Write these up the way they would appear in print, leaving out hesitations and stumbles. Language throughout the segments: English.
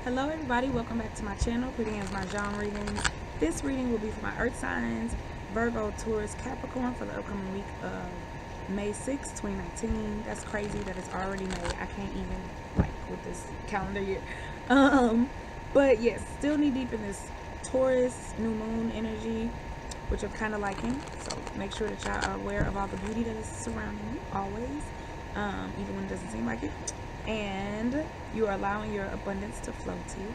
Hello everybody, welcome back to my channel, Pretty as Mah Jongg readings. This reading will be for my earth signs, Virgo, Taurus, Capricorn for the upcoming week of May 6, 2019. That's crazy that it's already May. I can't even, with this calendar year. But yes, still knee deep in this Taurus new moon energy, which I'm kind of liking. So make sure that y'all are aware of all the beauty that is surrounding you, always, even when it doesn't seem like it. And you are allowing your abundance to flow to you.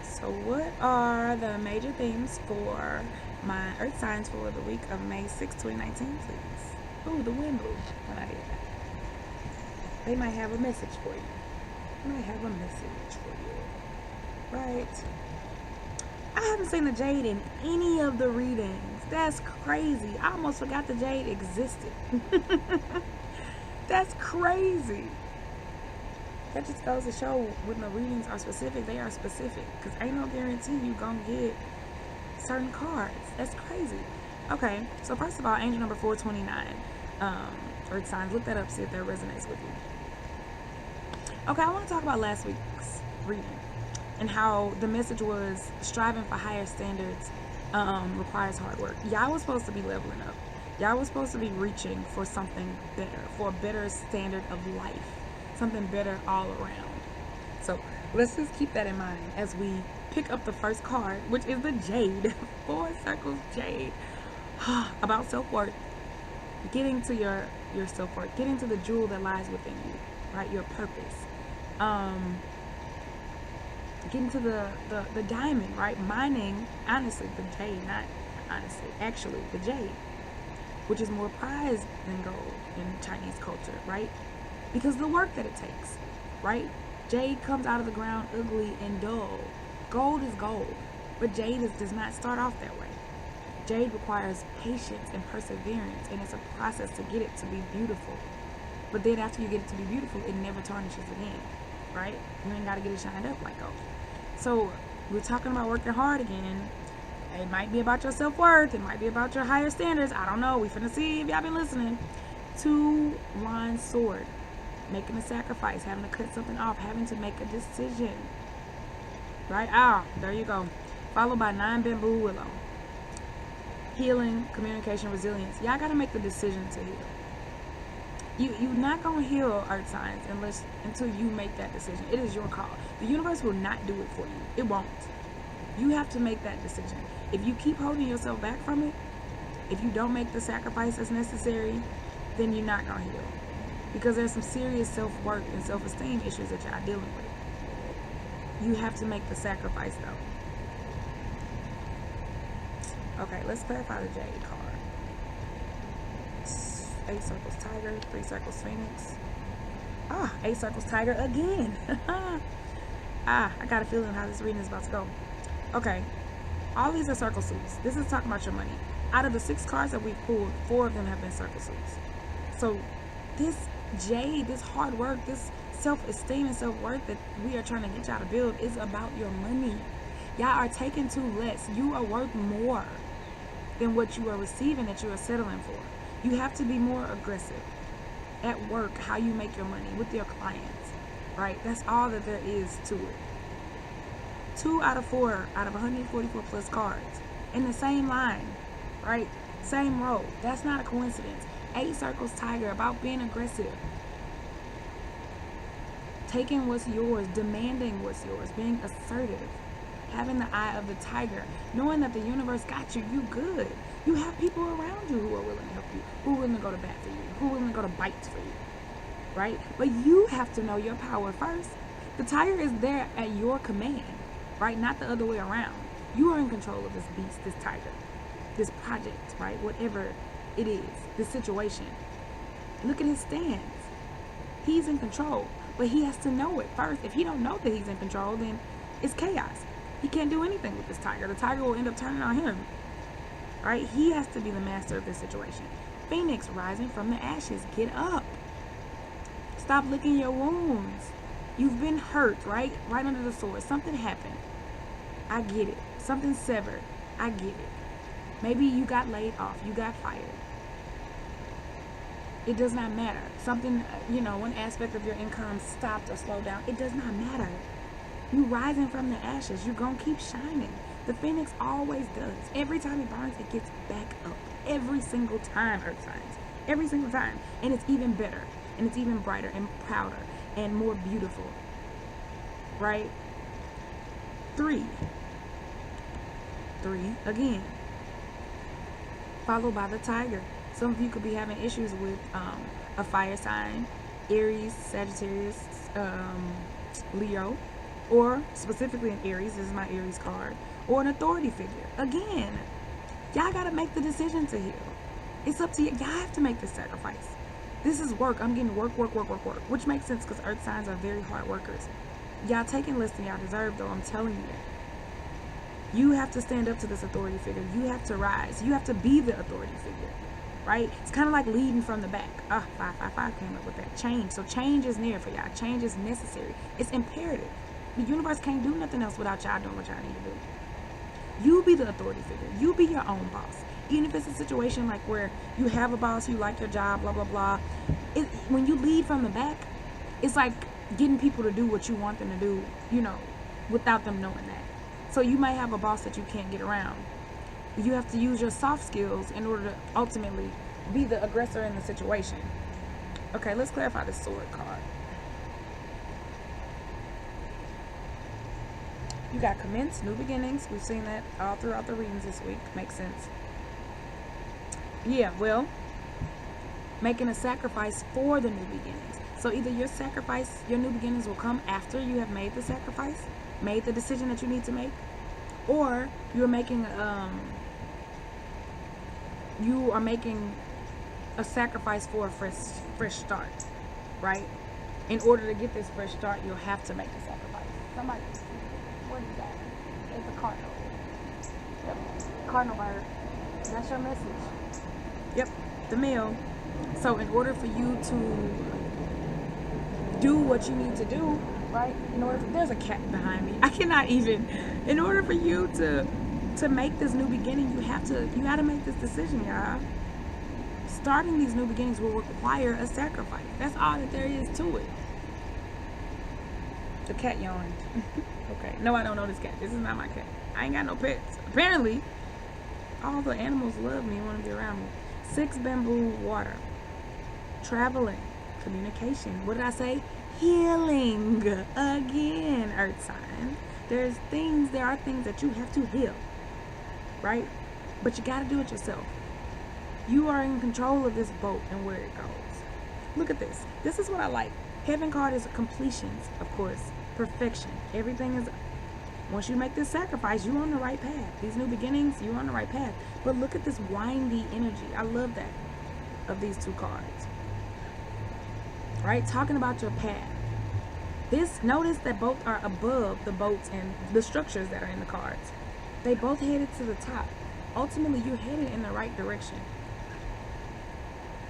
So what are the major themes for my earth signs for the week of May 6, 2019, please? Oh, the wind blew when I did that. They might have a message for you. Right? I haven't seen the jade in any of the readings. That's crazy. I almost forgot the jade existed. That's crazy. That just goes to show when the readings are specific, they are specific. Because ain't no guarantee you gonna get certain cards. That's crazy. Okay, so first of all, angel number 429. Earth signs, look that up, see if that resonates with you. Okay, I want to talk about last week's reading and how the message was striving for higher standards requires hard work. Y'all was supposed to be leveling up. Y'all was supposed to be reaching for something better, for a better standard of life, something better all around. So let's just keep that in mind as we pick up the first card, which is the Jade. 4 circles Jade. About self-worth. Getting to your self-worth. Getting to the jewel that lies within you, right? Your purpose. Getting to the diamond, right? Mining, honestly, the Jade, not honestly, actually, the Jade, which is more prized than gold in Chinese culture, right? Because of the work that it takes, right? Jade comes out of the ground ugly and dull. Gold is gold, but jade does not start off that way. Jade requires patience and perseverance, and it's a process to get it to be beautiful. But then after you get it to be beautiful, it never tarnishes again, right? You ain't got to get it shined up like gold. So we're talking about working hard again. It might be about your self-worth. It might be about your higher standards. I don't know. We finna see if y'all been listening. 2-line sword. Making a sacrifice. Having to cut something off. Having to make a decision. Right? There you go. Followed by 9 bamboo willow. Healing, communication, resilience. Y'all gotta make the decision to heal. You're not gonna heal earth signs until you make that decision. It is your call. The universe will not do it for you. It won't. You have to make that decision. If you keep holding yourself back from it, if you don't make the sacrifice that's necessary, then you're not going to heal. Because there's some serious self-worth and self-esteem issues that y'all dealing with. You have to make the sacrifice, though. Okay, let's clarify the Jade card. 8 circles Tiger, 3 circles Phoenix. 8 circles Tiger again. I got a feeling how this reading is about to go. Okay, all these are circle suits. This is talking about your money. Out of the 6 cards that we've pulled, 4 of them have been circle suits. So this Jade, this hard work, this self-esteem and self-worth that we are trying to get y'all to build is about your money. Y'all are taking too less. You are worth more than what you are receiving that you are settling for. You have to be more aggressive at work, how you make your money with your clients, right? That's all that there is to it. 2 out of 4 out of 144 plus cards in the same line, right? Same row. That's not a coincidence. 8 circles Tiger, about being aggressive, taking what's yours, demanding what's yours, being assertive, having the eye of the tiger, knowing that the universe got you. You good. You have people around you who are willing to help you, who are willing to go to bat for you, who are willing to go to bites for you, right? But you have to know your power first. The tiger is there at your command, right? Not the other way around. You are in control of this beast, this tiger, this project, right? Whatever it is, this situation. Look at his stance. He's in control, but he has to know it first. If he don't know that he's in control, then it's chaos. He can't do anything with this tiger. The tiger will end up turning on him, right? He has to be the master of this situation. Phoenix, rising from the ashes. Get up. Stop licking your wounds. You've been hurt, right? Right under the sword. Something happened. I get it. Something severed. I get it. Maybe you got laid off. You got fired. It does not matter. Something, one aspect of your income stopped or slowed down. It does not matter. You rising from the ashes. You're going to keep shining. The phoenix always does. Every time it burns, it gets back up. Every single time, earth signs. Every single time. And it's even better. And it's even brighter and prouder and more beautiful. Right? 3 again. Followed by the tiger. Some of you could be having issues with a fire sign, Aries, Sagittarius, Leo, or specifically an Aries. This is my Aries card. Or an authority figure. Again, y'all got to make the decision to heal. It's up to you. Y'all have to make this sacrifice. This is work. I'm getting work, which makes sense because earth signs are very hard workers. Y'all taking less than y'all deserve, though. I'm telling you that. You have to stand up to this authority figure. You have to rise. You have to be the authority figure, right? It's kind of like leading from the back. 555 came up with that. Change. So change is near for y'all. Change is necessary. It's imperative. The universe can't do nothing else without y'all doing what y'all need to do. You be the authority figure. You be your own boss. Even if it's a situation like where you have a boss, you like your job, blah, blah, blah. When you lead from the back, it's like getting people to do what you want them to do, without them knowing that. So you might have a boss that you can't get around. You have to use your soft skills in order to ultimately be the aggressor in the situation. Okay, let's clarify the sword card. You got commence, new beginnings. We've seen that all throughout the readings this week. Makes sense. Yeah, well, making a sacrifice for the new beginnings. So either your new beginnings will come after you have made the sacrifice, made the decision that you need to make, or you are making a sacrifice for a fresh start, right? In order to get this fresh start, you'll have to make a sacrifice. Somebody, what do you got? It's a cardinal. Yep. Cardinal bird. That's your message. Yep, the mail. So in order for you to do what you need to do, right? There's a cat behind me. I cannot even. In order for you to make this new beginning, you gotta make this decision, y'all. Starting these new beginnings will require a sacrifice. That's all that there is to it. The cat yawned. Okay. No, I don't know this cat. This is not my cat. I ain't got no pets. Apparently, all the animals love me and want to be around me. 6 bamboo water. Traveling. Communication. What did I say? Healing. Again, earth sign. There are things that you have to heal. Right? But you got to do it yourself. You are in control of this boat and where it goes. Look at this. This is what I like. Heaven card is completions, of course. Perfection. Everything is, once you make this sacrifice, you're on the right path. These new beginnings, you're on the right path. But look at this windy energy. I love that of these 2 cards. Right? Talking about your path. Notice that both are above the boats and the structures that are in the cards. They both headed to the top. Ultimately, you're headed in the right direction.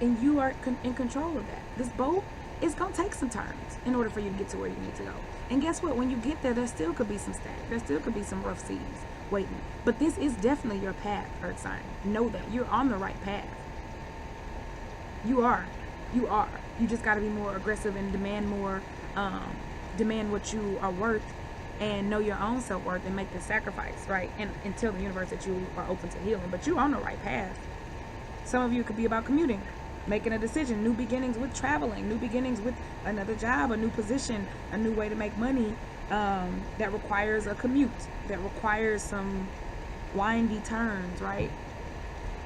And you are in control of that. This boat is going to take some turns in order for you to get to where you need to go. And guess what? When you get there still could be some static. There still could be some rough seas waiting. But this is definitely your path, earth sign. Know that. You're on the right path. You are. You just got to be more aggressive and demand more, demand what you are worth, and know your own self-worth and make the sacrifice, right? And tell the universe that you are open to healing. But you're on the right path. Some of you could be about commuting, making a decision, new beginnings with traveling, new beginnings with another job, a new position, a new way to make money, that requires a commute, that requires some windy turns, right?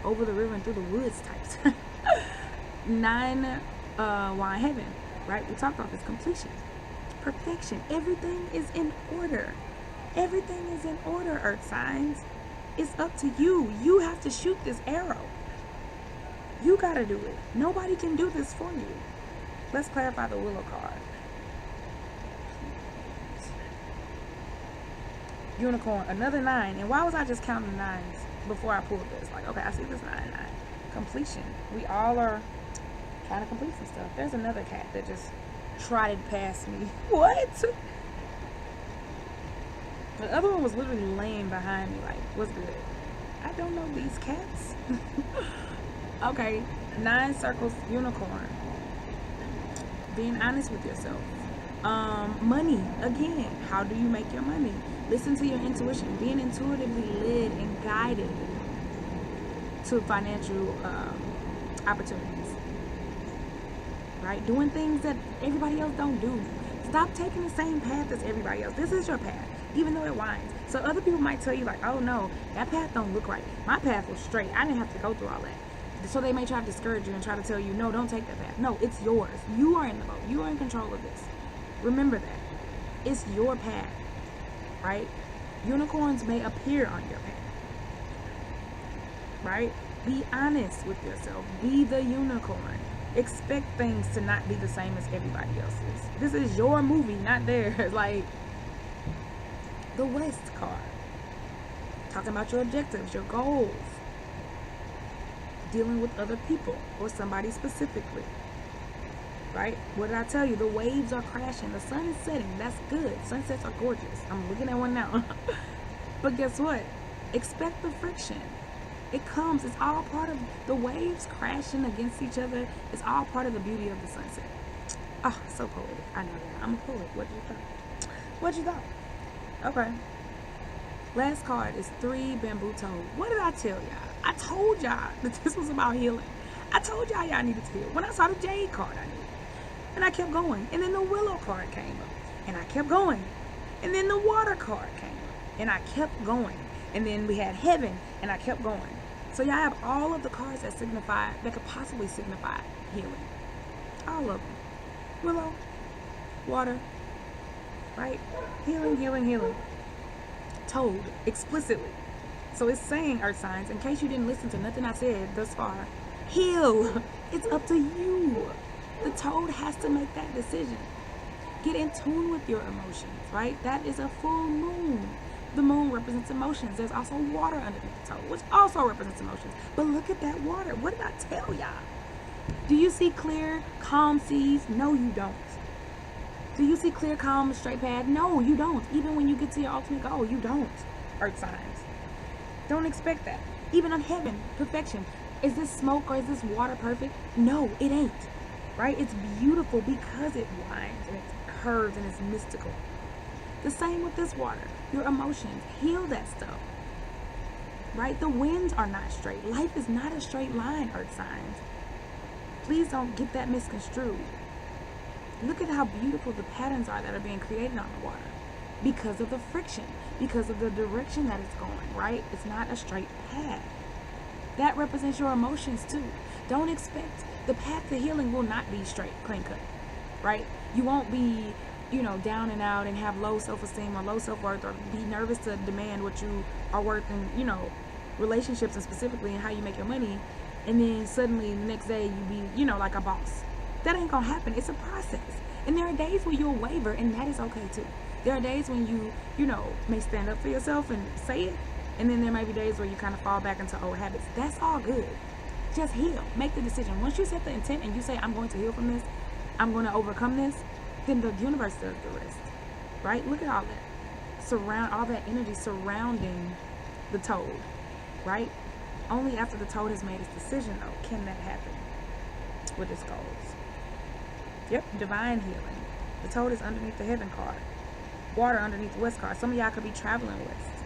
Over the river and through the woods types. 9 wine heaven, right? We talked about this completion, perfection. Everything is in order. Everything is in order, earth signs. It's up to you. You have to shoot this arrow. You gotta do it. Nobody can do this for you. Let's clarify the willow card. Unicorn, another 9. And why was I just counting 9s before I pulled this? Like, okay, I see this 9. Completion. We all are trying to complete some stuff. There's another cat that just trotted past me. What? The other one was literally laying behind me like, what's good? I don't know these cats. Okay, Nine circles, unicorn. Being honest with yourself. Money, again, how do you make your money? Listen to your intuition. Being intuitively led and guided to financial opportunities, right? Doing things that everybody else don't do. Stop taking the same path as everybody else. This is your path, even though it winds. So other people might tell you like, oh no, that path don't look right. My path was straight. I didn't have to go through all that. So they may try to discourage you and try to tell you, no, don't take that path. No, it's yours. You are in the boat. You are in control of this. Remember that. It's your path, right? Unicorns may appear on your path, right? Be honest with yourself. Be the unicorn. Expect things to not be the same as everybody else's. This is your movie, not theirs. Like the West card. Talking about your objectives, your goals. Dealing with other people or somebody specifically. Right? What did I tell you? The waves are crashing. The sun is setting. That's good. Sunsets are gorgeous. I'm looking at one now. But guess what? Expect the friction. It comes. It's all part of the waves crashing against each other. It's all part of the beauty of the sunset. Oh, so poetic. I know that. I'm a poet. What you thought? What you thought? Okay. Last card is 3 bamboo toad. What did I tell y'all? I told y'all that this was about healing. I told y'all needed to heal. When I saw the jade card, I knew. And I kept going. And then the willow card came up. And I kept going. And then the water card came up. And I kept going. And then we had heaven. And I kept going. So y'all have all of the cards that signify, that could possibly signify healing. All of them. Willow, water, right? Healing, healing, healing. Told explicitly. So it's saying, earth signs, in case you didn't listen to nothing I said thus far, heal. It's up to you. The toad has to make that decision. Get in tune with your emotions, right? That is a full moon. The moon represents emotions. There's also water underneath the toad, which also represents emotions. But look at that water. What did I tell y'all? Do you see clear, calm seas? No, you don't. Do you see clear, calm, straight path? No, you don't. Even when you get to your ultimate goal, you don't. Earth signs. Don't expect that. Even on heaven, perfection. Is this smoke or is this water perfect? No, it ain't. Right? It's beautiful because it winds and it curves and it's mystical. The same with this water. Your emotions. Heal that stuff. Right? The winds are not straight. Life is not a straight line, earth signs. Please don't get that misconstrued. Look at how beautiful the patterns are that are being created on the water. Because of the friction. Because of the direction that it's going, right? It's not a straight path. That represents your emotions too. Don't expect, the path to healing will not be straight, clean cut, right? You won't be, down and out and have low self-esteem or low self-worth or be nervous to demand what you are worth in, relationships and specifically in how you make your money. And then suddenly the next day you be, like a boss. That ain't gonna happen. It's a process. And there are days where you'll waver and that is okay too. There are days when you may stand up for yourself and say it. And then there may be days where you kind of fall back into old habits. That's all good. Just heal. Make the decision. Once you set the intent and you say, I'm going to heal from this, I'm going to overcome this, then the universe does the rest. Right? Look at all that. All that energy surrounding the toad. Right? Only after the toad has made its decision, though, can that happen with its goals. Yep, divine healing. The toad is underneath the heaven card. Water underneath the west card. Some of y'all could be traveling west,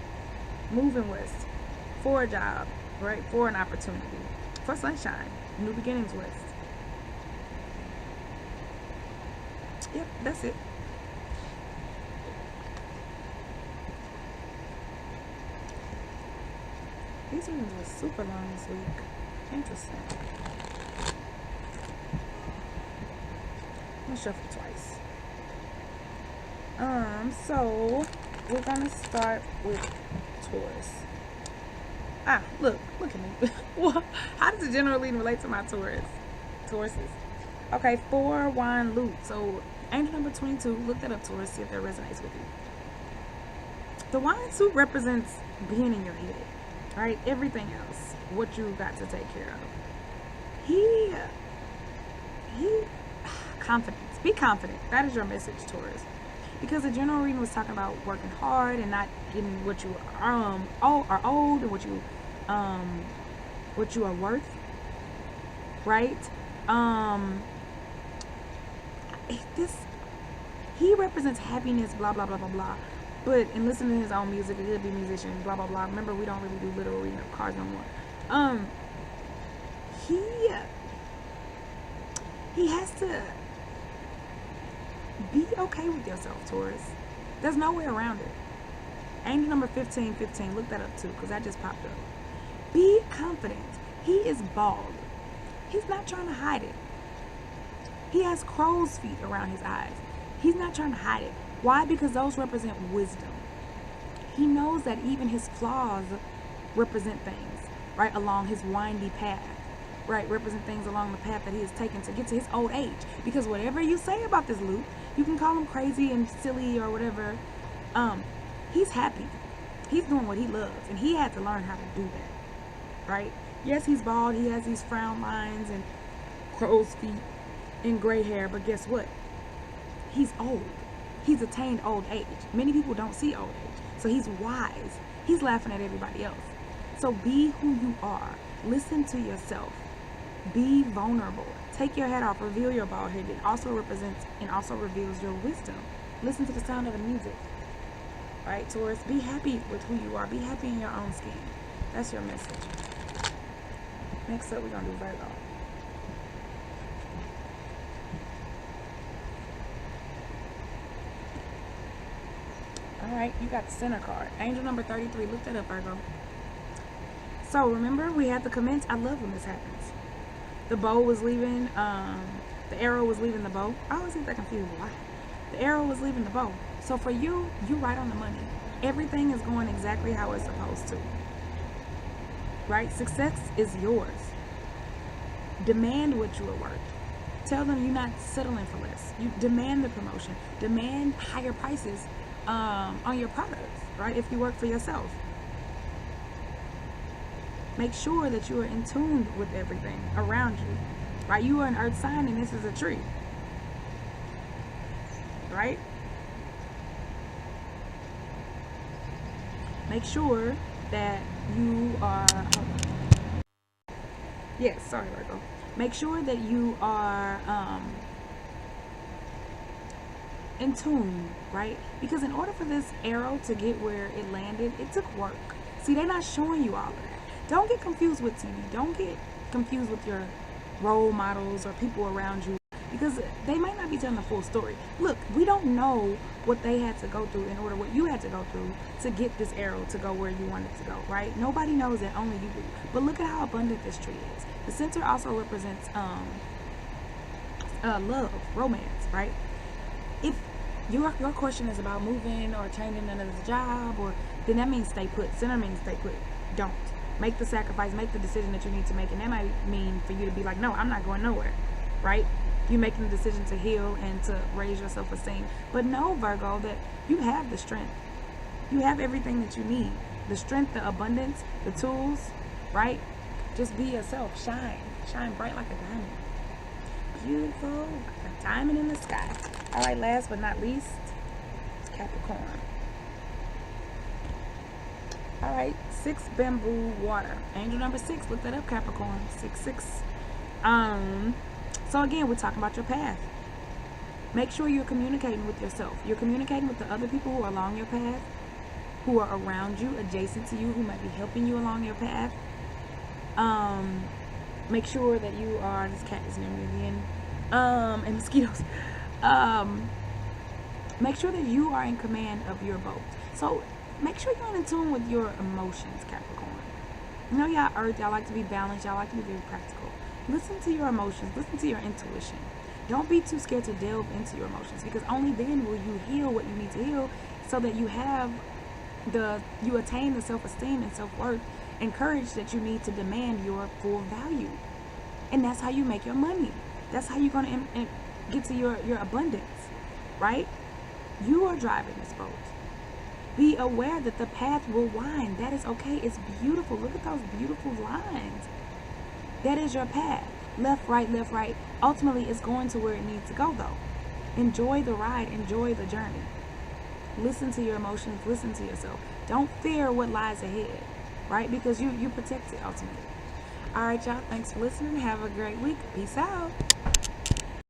moving west, for a job, right? For an opportunity, for sunshine, new beginnings west. Yep, that's it. These readings were super long this week. Interesting. I'm gonna shuffle twice. So we're gonna start with Taurus. Look at me. Well, how does the general reading relate to my Tauruses? Okay, 4 wine loot. So angel number 22, look that up, Taurus, see if that resonates with you. The wine suit represents being in your head, right? Everything else, what you got to take care of. He confidence. Be confident. That is your message, Taurus. Because the general reading was talking about working hard and not getting what you are owed and what you are worth. right? Um, this he represents happiness, blah blah blah blah blah. But in listening to his own music, it could be musician, blah blah blah. Remember, we don't really do literal reading of cards no more. Um, he he has to be okay with yourself, Taurus. There's no way around it. Angel number 1515, look that up too, because that just popped up. Be confident. He is bald. He's not trying to hide it. He has crow's feet around his eyes. He's not trying to hide it. Why? Because those represent wisdom. He knows that even his flaws represent things, right, along his windy path, right, represent things along the path that he has taken to get to his old age. Because whatever you say about this Luke, you can call him crazy and silly or whatever. He's happy. He's doing what he loves, and he had to learn how to do that, right? Yes, he's bald. He has these frown lines and crow's feet and gray hair, but guess what? He's old. He's attained old age. Many people don't see old age, so he's wise. He's laughing at everybody else. So be who you are. Listen to yourself. Be vulnerable. Take your head off. Reveal your bald head. It also represents and also reveals your wisdom. Listen to the sound of the music. Right, Taurus? Be happy with who you are. Be happy in your own skin. That's your message. Next up, we're going to do Virgo. Alright, you got the center card. Angel number 33. Look that up, Virgo. So, remember, we had to commence. I love when this happens. The bow was leaving, the arrow was leaving the bow. I always get that confused. Why? The arrow was leaving the bow. So for you, you're right on the money. Everything is going exactly how it's supposed to. Right? Success is yours. Demand what you are worth. Tell them you're not settling for less. You demand the promotion. Demand higher prices on your products, right? If you work for yourself. Make sure that you are in tune with everything around you, right? You are an earth sign and this is a tree, right? Make sure that you are, yes, sorry, Virgo. Make sure that you are in tune, right? Because in order for this arrow to get where it landed, it took work. See, they're not showing you all of that. Don't get confused with TV. Don't get confused with your role models or people around you, because they might not be telling the full story. Look, we don't know what they had to go through in order, what you had to go through to get this arrow to go where you want it to go, right? Nobody knows it, only you do. But look at how abundant this tree is. The center also represents love, romance, right? If your question is about moving or changing another job, or then that means stay put. Center means stay put. Don't. Make the sacrifice, make the decision that you need to make. And that might mean for you to be like, no, I'm not going nowhere, right? You're making the decision to heal and to raise your self-esteem. But know, Virgo, that you have the strength. You have everything that you need. The strength, the abundance, the tools, right? Just be yourself. Shine. Shine bright like a diamond. Beautiful. Like a diamond in the sky. All right, last but not least, Capricorn. All right, 6 bamboo water. Angel number 6. Look that up, Capricorn. 6. So again, we're talking about your path. Make sure you're communicating with yourself. You're communicating with the other people who are along your path, who are around you, adjacent to you, who might be helping you along your path. Make sure that you are, this cat is near me again, and mosquitoes. Make sure that you are in command of your boat. So make sure you're in tune with your emotions, Capricorn. You know, y'all earth, y'all like to be balanced, y'all like to be very practical. Listen to your emotions, listen to your intuition. Don't be too scared to delve into your emotions, because only then will you heal what you need to heal, so that you have you attain the self-esteem and self-worth and courage that you need to demand your full value. And that's how you make your money. That's how you're going to get to your abundance, right? You are driving this boat. Be aware that the path will wind. That is okay. It's beautiful. Look at those beautiful lines. That is your path. Left, right, left, right. Ultimately, it's going to where it needs to go, though. Enjoy the ride. Enjoy the journey. Listen to your emotions. Listen to yourself. Don't fear what lies ahead, right? Because you protect it ultimately. All right, y'all. Thanks for listening. Have a great week. Peace out.